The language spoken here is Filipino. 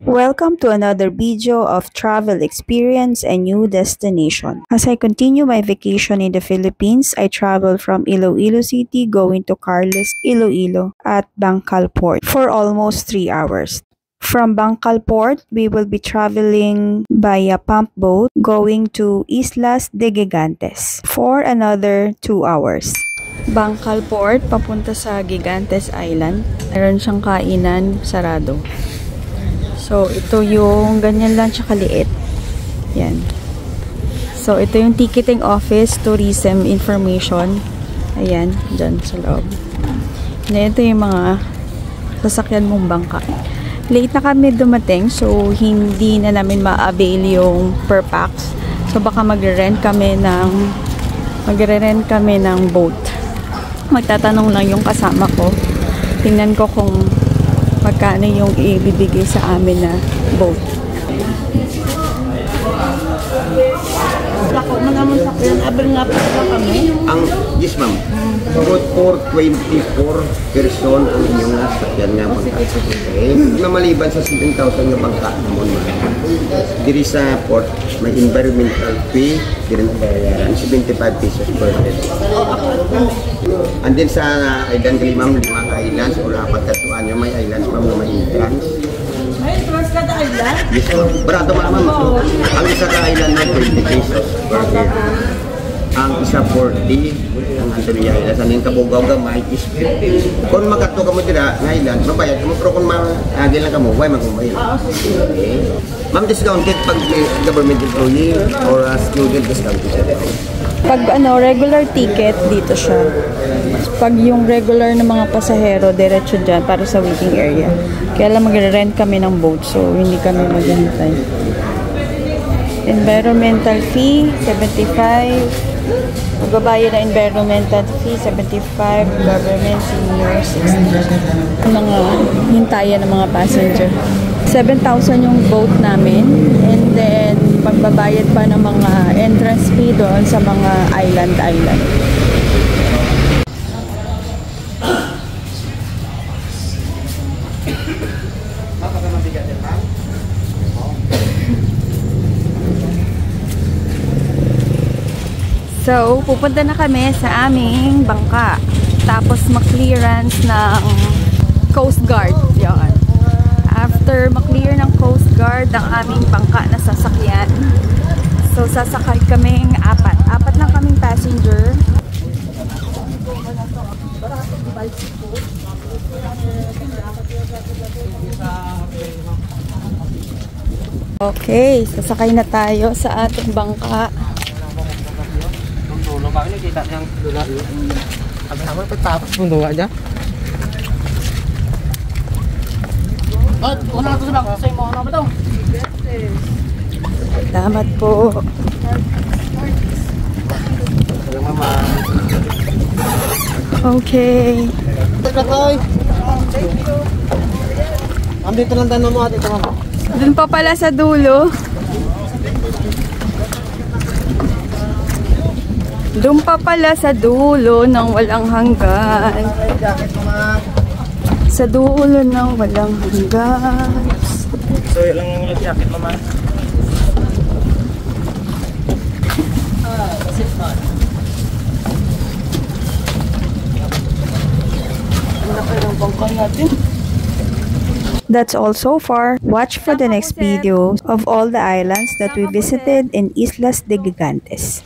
Welcome to another video of travel experience and new destination. As I continue my vacation in the Philippines, I travel from Iloilo City going to Carles, Iloilo at Bangkal Port for almost 3 hours. From Bangkal Port, we will be traveling by a pump boat going to Islas de Gigantes for another 2 hours. Bangkal Port, papunta sa Gigantes Island. Meron siyang kainan, sarado. So, ito yung ganyan lang siya kaliit. Yan. So, ito yung ticketing office, tourism information. Ayan, dyan sa loob. Na ito yung mga sasakyan mong bangka. Late na kami dumating, so hindi na namin ma-avail yung per pax. So, baka magre-rent kami ng boat. Magtatanong lang yung kasama ko. Tingnan ko kung magkano yung ibibigay sa amin na boat. Ako, manamon sa kyan. Abel nga pa kami. Yes, ma'am. About 424 person ang inyong nasakyan nga bangka. Okay. Na maliban sa 7,000 nga bangka naman, ma'am. Diri sa port, may environmental fee, diri na bayaran, 75 pesos per head. And then sa island kali, ma'am, 5 islands o 4 katuan nyo, may islands, ma'am, na may entrance. May entrance ka na island? Yes, ma'am. Barato, ma'am. Ang isa ka island na 20 pesos per head. Ang isa 40, ang Antonia Islands, ang kabugaw gamay is 50. Kung makato ka mo dira nga island, mabayad mo, pero kung maagil lang ka mo, why magkumayad? Okay. Ma'am, discounted pag government employee or student discounted siya. Pag regular ticket, dito siya. Pag yung regular na mga pasahero, diretso dyan para sa waiting area. Kaya lang magre-rent kami ng boat, so hindi kami maghihintay. Environmental fee, 75. Magbabayad na environmental fee, 75. Government, senior, 60. Mga hintayan ng mga passenger. 7,000 yung boat namin. And then, magbabayad pa ng mga entrance fee doon sa mga island. So, pupunta na kami sa aming bangka. Tapos, mag-clearance ng Coast Guard. Yan. After mag-clear ng Coast Guard ang aming bangka na sasakyan. So, sasakay kaming apat. Apat lang kaming passenger. Okay, sasakay na tayo sa ating bangka. Bakit nakita niyang lula yun? Sabi naman, pagtapos mong duwa niya. Una na ito sa sa'yo mo. Ano ba ito? Salamat po. Okay. Dito lang tanong mo ate. Dun pa pala sa dulo. Doon pa pala sa dulo ng walang hanggan. Sa dulo ng walang hanggan. So, yun lang yung jacket mama. That's all so far. Watch for the next video of all the islands that we visited in Islas de Gigantes.